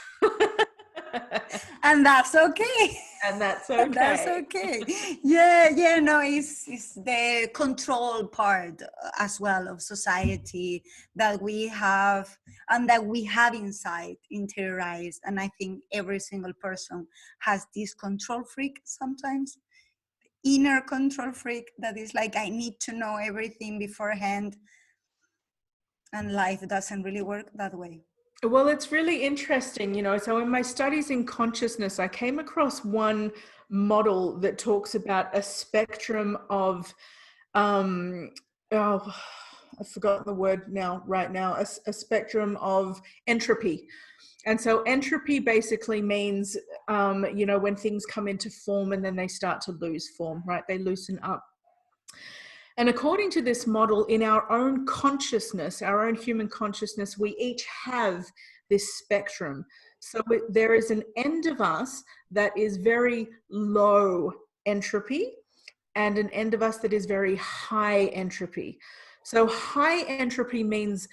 [SPEAKER 1] And that's okay.
[SPEAKER 2] And that's okay.
[SPEAKER 1] That's okay. Yeah, no, it's the control part as well of society that we have and that we have inside interiorized. And I think every single person has this control freak sometimes, inner control freak that is like, I need to know everything beforehand. And life doesn't really work that way.
[SPEAKER 2] Well, it's really interesting, so in my studies in consciousness, I came across one model that talks about a spectrum of, I've forgotten the word right now, a spectrum of entropy. And so entropy basically means, when things come into form and then they start to lose form, right? They loosen up. And according to this model, in our own consciousness, our own human consciousness, we each have this spectrum. So there is an end of us that is very low entropy and an end of us that is very high entropy. So high entropy means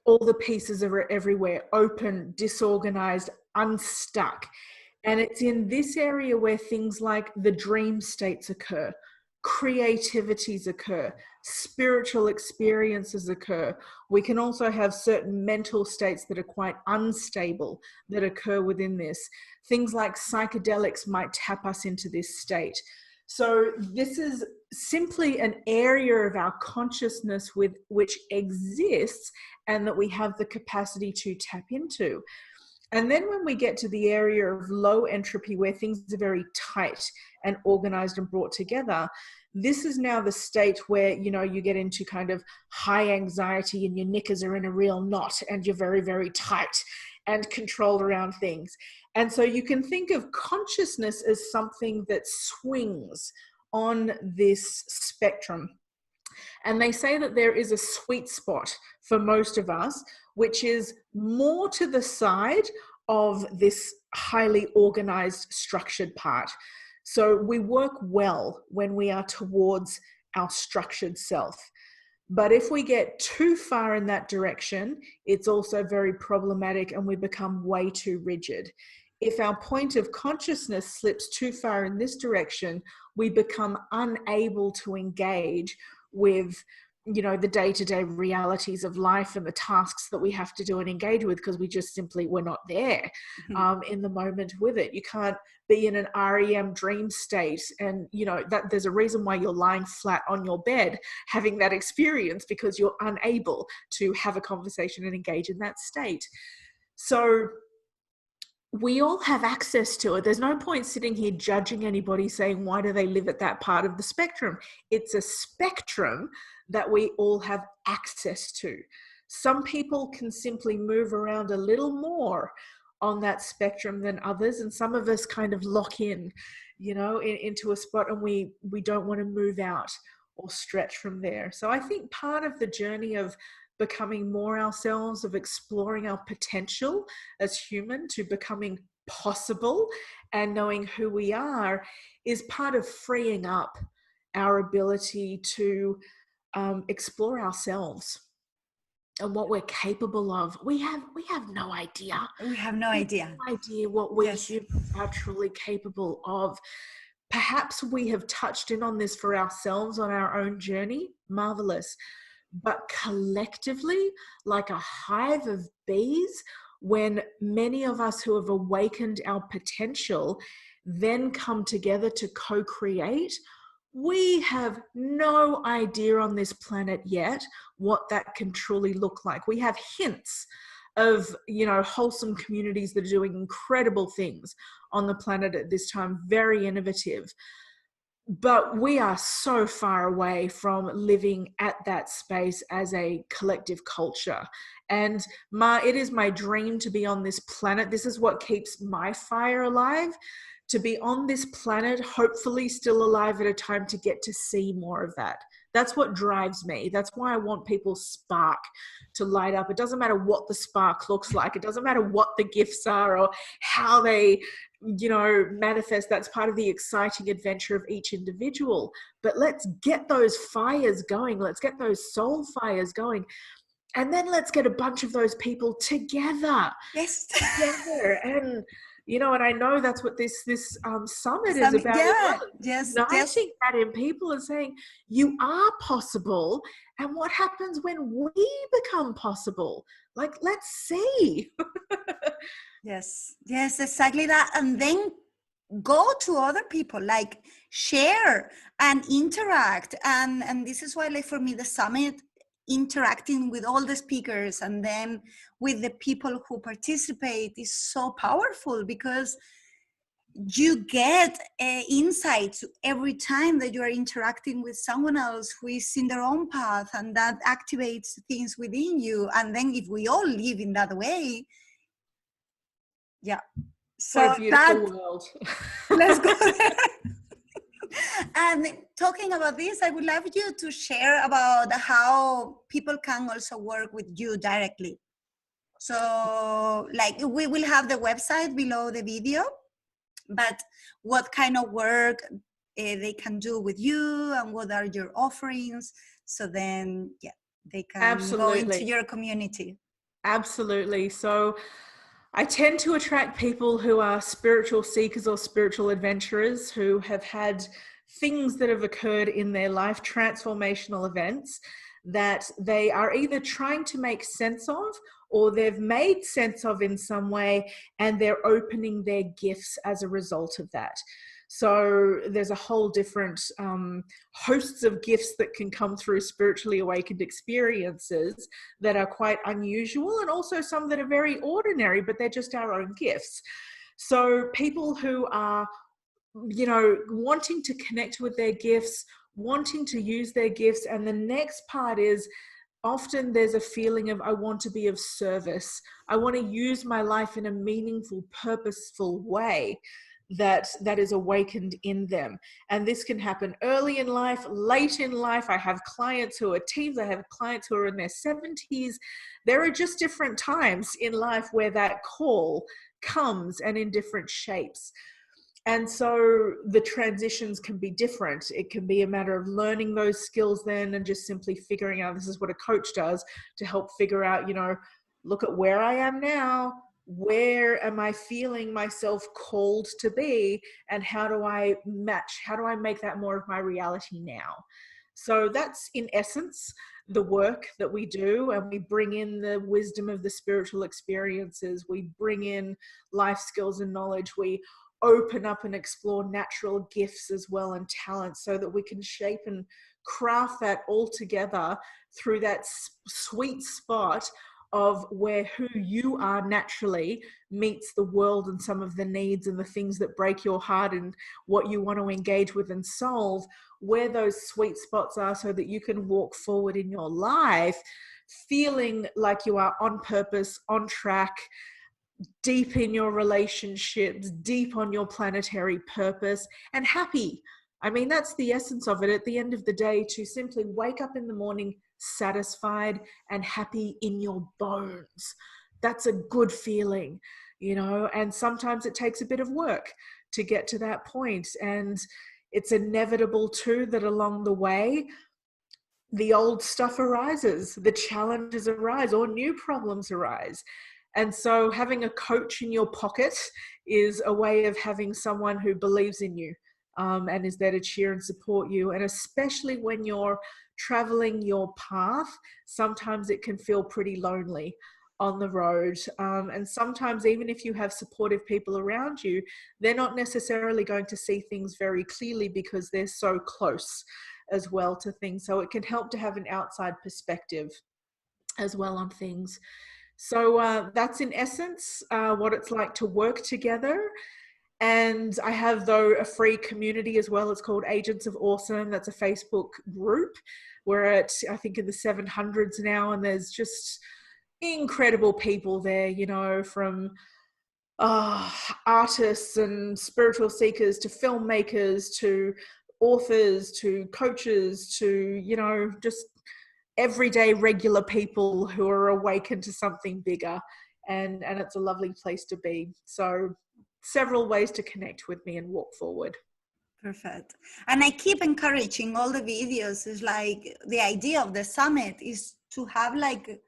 [SPEAKER 2] all the pieces are everywhere, open, disorganized, unstuck. And it's in this area where things like the dream states occur, creativities occur, spiritual experiences occur. We can also have certain mental states that are quite unstable that occur within this. Things like psychedelics might tap us into this state. So this is simply an area of our consciousness which exists and that we have the capacity to tap into. And then when we get to the area of low entropy, where things are very tight and organized and brought together, this is now the state where, you know, you get into kind of high anxiety and your knickers are in a real knot and you're very, very tight and controlled around things. And so you can think of consciousness as something that swings on this spectrum. And they say that there is a sweet spot for most of us, which is more to the side of this highly organized, structured part. So we work well when we are towards our structured self. But if we get too far in that direction, it's also very problematic and we become way too rigid. If our point of consciousness slips too far in this direction, we become unable to engage with, you know, the day-to-day realities of life and the tasks that we have to do and engage with, because we just simply, we're not there in the moment with it. You can't be in an REM dream state, and you know that there's a reason why you're lying flat on your bed having that experience, because you're unable to have a conversation and engage in that state. So we all have access to it. There's no point sitting here judging anybody saying, why do they live at that part of the spectrum? It's a spectrum that we all have access to. Some people can simply move around a little more on that spectrum than others, and some of us kind of lock in, you know, into a spot, and we don't want to move out or stretch from there. So I think part of the journey of becoming more ourselves, of exploring our potential as human to becoming possible and knowing who we are, is part of freeing up our ability to explore ourselves and what we're capable of. We have no idea.
[SPEAKER 1] We have no idea.
[SPEAKER 2] No idea what we humans are truly capable of. Perhaps we have touched in on this for ourselves on our own journey. Marvelous. But collectively, like a hive of bees, when many of us who have awakened our potential then come together to co-create, we have no idea on this planet yet what that can truly look like. We have hints of, you know, wholesome communities that are doing incredible things on the planet at this time, very innovative. But we are so far away from living at that space as a collective culture. And it is my dream to be on this planet. This is what keeps my fire alive, to be on this planet, hopefully still alive at a time to get to see more of that. That's what drives me. That's why I want people's spark to light up. It doesn't matter what the spark looks like. It doesn't matter what the gifts are or how they, you know, manifest. That's part of the exciting adventure of each individual. But let's get those fires going. Let's get those soul fires going. And then let's get a bunch of those people together.
[SPEAKER 1] Yes.
[SPEAKER 2] Together. And, you know, and I know that's what this summit is about.
[SPEAKER 1] Yeah. Yes.
[SPEAKER 2] Uniting that in people and saying, you are possible. And what happens when we become possible? Like, let's see.
[SPEAKER 1] Yes, exactly that. And then go to other people, like share and interact. And this is why, like, for me, the summit, interacting with all the speakers and then with the people who participate, is so powerful, because you get insights every time that you are interacting with someone else who is in their own path, and that activates things within you. And then if we all live in that way, yeah. So
[SPEAKER 2] what a beautiful world.
[SPEAKER 1] Let's go there. And talking about this, I would love you to share about how people can also work with you directly. So, like, we will have the website below the video, but what kind of work they can do with you, and what are your offerings? So then, yeah, they can go into your community.
[SPEAKER 2] Absolutely. So I tend to attract people who are spiritual seekers or spiritual adventurers who have had things that have occurred in their life, transformational events that they are either trying to make sense of, or they've made sense of in some way, and they're opening their gifts as a result of that. So there's a whole different hosts of gifts that can come through spiritually awakened experiences that are quite unusual, and also some that are very ordinary, but they're just our own gifts. So people who are, you know, wanting to connect with their gifts, wanting to use their gifts, and the next part is often there's a feeling of, I want to be of service. I want to use my life in a meaningful, purposeful way that is awakened in them. And this can happen early in life, late in life. I have clients who are teens. I have clients who are in their 70s. There are just different times in life where that call comes, and in different shapes. And so the transitions can be different. It can be a matter of learning those skills then, and just simply figuring out, this is what a coach does to help figure out, you know, look at where I am now, where am I feeling myself called to be, and how do I make that more of my reality now? So that's in essence the work that we do, and we bring in the wisdom of the spiritual experiences. We bring in life skills and knowledge. We open up and explore natural gifts as well, and talents, so that we can shape and craft that all together through that sweet spot of where who you are naturally meets the world and some of the needs and the things that break your heart and what you want to engage with and solve, where those sweet spots are, so that you can walk forward in your life feeling like you are on purpose, on track, deep in your relationships, deep on your planetary purpose, and happy. I mean, that's the essence of it at the end of the day, to simply wake up in the morning satisfied and happy in your bones. That's a good feeling, you know, and sometimes it takes a bit of work to get to that point. And it's inevitable too that along the way, the old stuff arises, the challenges arise, or new problems arise. And so having a coach in your pocket is a way of having someone who believes in you and is there to cheer and support you. And especially when you're traveling your path, sometimes it can feel pretty lonely on the road. And sometimes even if you have supportive people around you, they're not necessarily going to see things very clearly because they're so close as well to things. So it can help to have an outside perspective as well on things. So that's in essence what it's like to work together. And I have, though, a free community as well. It's called Agents of Awesome. That's a Facebook group. We're at, I think, in the 700s now, and there's just incredible people there, you know, from artists and spiritual seekers to filmmakers to authors to coaches to, you know, just everyday regular people who are awakened to something bigger, and it's a lovely place to be. So several ways to connect with me and walk forward.
[SPEAKER 1] Perfect. And I keep encouraging all the videos. Is like the idea of the summit is to have like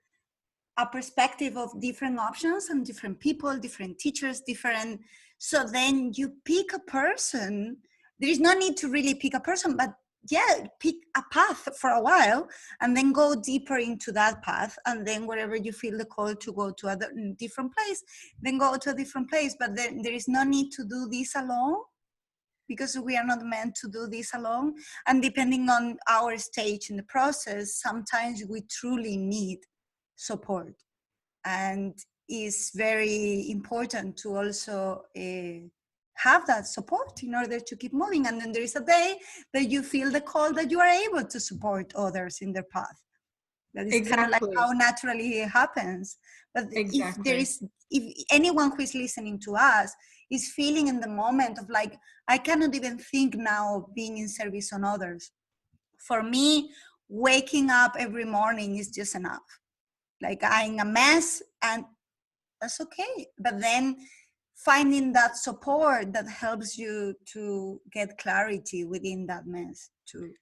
[SPEAKER 1] a perspective of different options and different people, different teachers, different. So then you pick a person. There is no need to really pick a person, but yeah, pick a path for a while and then go deeper into that path. And then wherever you feel the call to go to a different place, then go to a different place. But then there is no need to do this alone, because we are not meant to do this alone. And depending on our stage in the process, sometimes we truly need support. And it's very important to also have that support in order to keep moving. And then there is a day that you feel the call that you are able to support others in their path. That is exactly. Kind of like how naturally it happens. But exactly. if anyone who is listening to us is feeling in the moment of like, I cannot even think now of being in service on others. For me, waking up every morning is just enough. Like, I'm a mess, and that's okay. But then finding that support that helps you to get clarity within that mess too.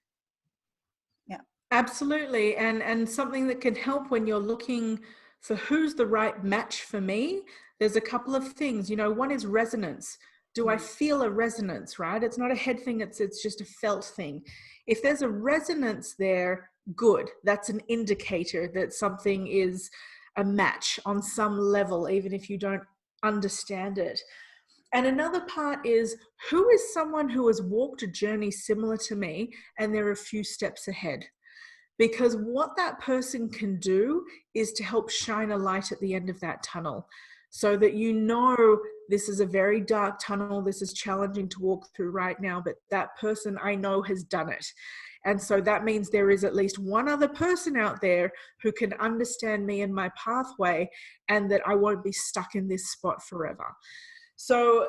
[SPEAKER 1] Yeah,
[SPEAKER 2] absolutely. And something that can help when you're looking for who's the right match for me, there's a couple of things. You know, one is resonance. Do I feel a resonance, right? It's not a head thing, it's just a felt thing. If there's a resonance there, good. That's an indicator that something is a match on some level, even if you don't understand it. And another part is, who is someone who has walked a journey similar to me and they're a few steps ahead? Because what that person can do is to help shine a light at the end of that tunnel, so that you know this is a very dark tunnel, this is challenging to walk through right now, but that person I know has done it. And so that means there is at least one other person out there who can understand me and my pathway, and that I won't be stuck in this spot forever. So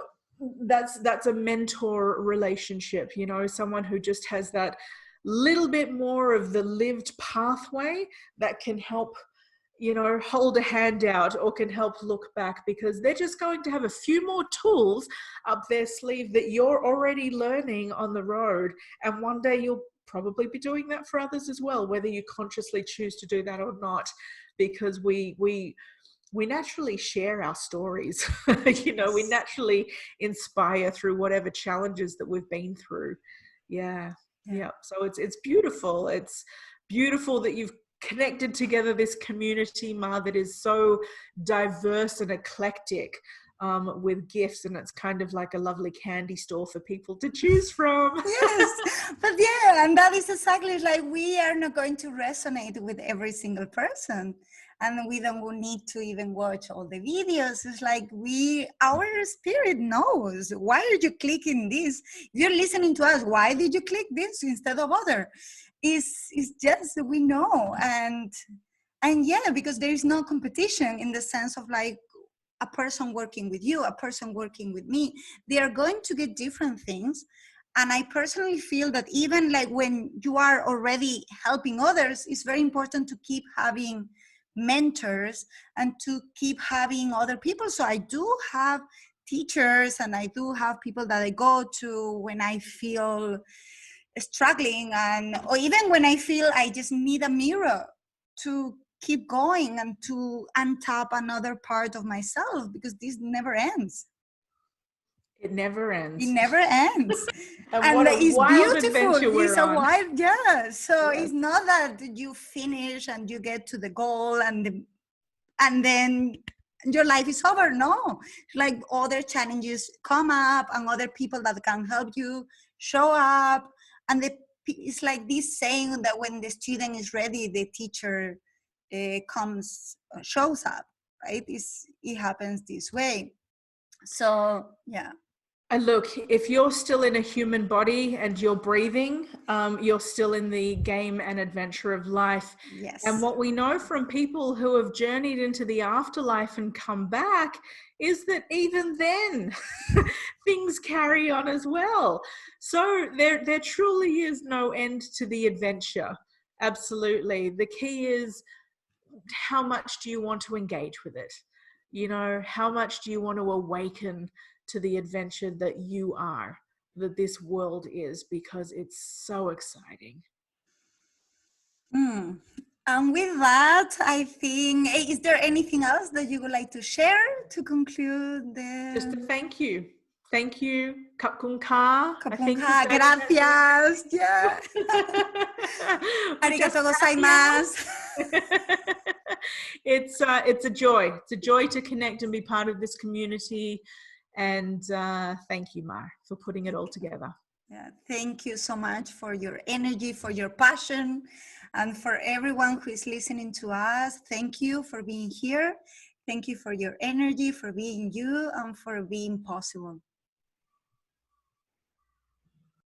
[SPEAKER 2] that's a mentor relationship, you know, someone who just has that little bit more of the lived pathway that can help, you know, hold a hand out or can help look back, because they're just going to have a few more tools up their sleeve that you're already learning on the road. And one day you'll probably be doing that for others as well, whether you consciously choose to do that or not, because we naturally share our stories. You know, we naturally inspire through whatever challenges that we've been through. Yeah. So it's beautiful. It's beautiful that you've connected together this community, Ma, that is so diverse and eclectic, with gifts, and it's kind of like a lovely candy store for people to choose from.
[SPEAKER 1] Yes, but yeah, and that is exactly like, we are not going to resonate with every single person, and we don't need to even watch all the videos. It's like, our spirit knows. Why are you clicking this? You're listening to us. Why did you click this instead of other? It's just that we know. And yeah, because there is no competition in the sense of like a person working with you, a person working with me. They are going to get different things. And I personally feel that even like when you are already helping others, it's very important to keep having mentors and to keep having other people. So I do have teachers, and I do have people that I go to when I feel struggling, and or even when I feel I just need a mirror to keep going and to untap another part of myself, because this never ends.
[SPEAKER 2] It never ends.
[SPEAKER 1] It never ends.
[SPEAKER 2] And what a
[SPEAKER 1] it's
[SPEAKER 2] wild
[SPEAKER 1] beautiful.
[SPEAKER 2] adventure we're
[SPEAKER 1] It's a
[SPEAKER 2] on.
[SPEAKER 1] wild, yeah. So
[SPEAKER 2] Yes.
[SPEAKER 1] it's not that you finish and you get to the goal and then your life is over. No, like other challenges come up and other people that can help you show up. And it's like this saying that when the student is ready, the teacher shows up, right? It happens this way. So yeah.
[SPEAKER 2] And look, if you're still in a human body and you're breathing, you're still in the game and adventure of life.
[SPEAKER 1] Yes.
[SPEAKER 2] And what we know from people who have journeyed into the afterlife and come back is that even then things carry on as well. So there truly is no end to the adventure. Absolutely. The key is, how much do you want to engage with it? You know, how much do you want to awaken to the adventure that you are, that this world is, because it's so exciting.
[SPEAKER 1] And with that, I think, is there anything else that you would like to share to conclude the...
[SPEAKER 2] Just a thank you. Thank you. Kapkun ka.
[SPEAKER 1] Kapkun ka. Gracias. Yeah. Arigatou gozaimasu.
[SPEAKER 2] It's a joy. It's a joy to connect and be part of this community. And thank you, Mar, for putting it all together.
[SPEAKER 1] Yeah, thank you so much for your energy, for your passion, and for everyone who is listening to us. Thank you for being here. Thank you for your energy, for being you, and for being possible.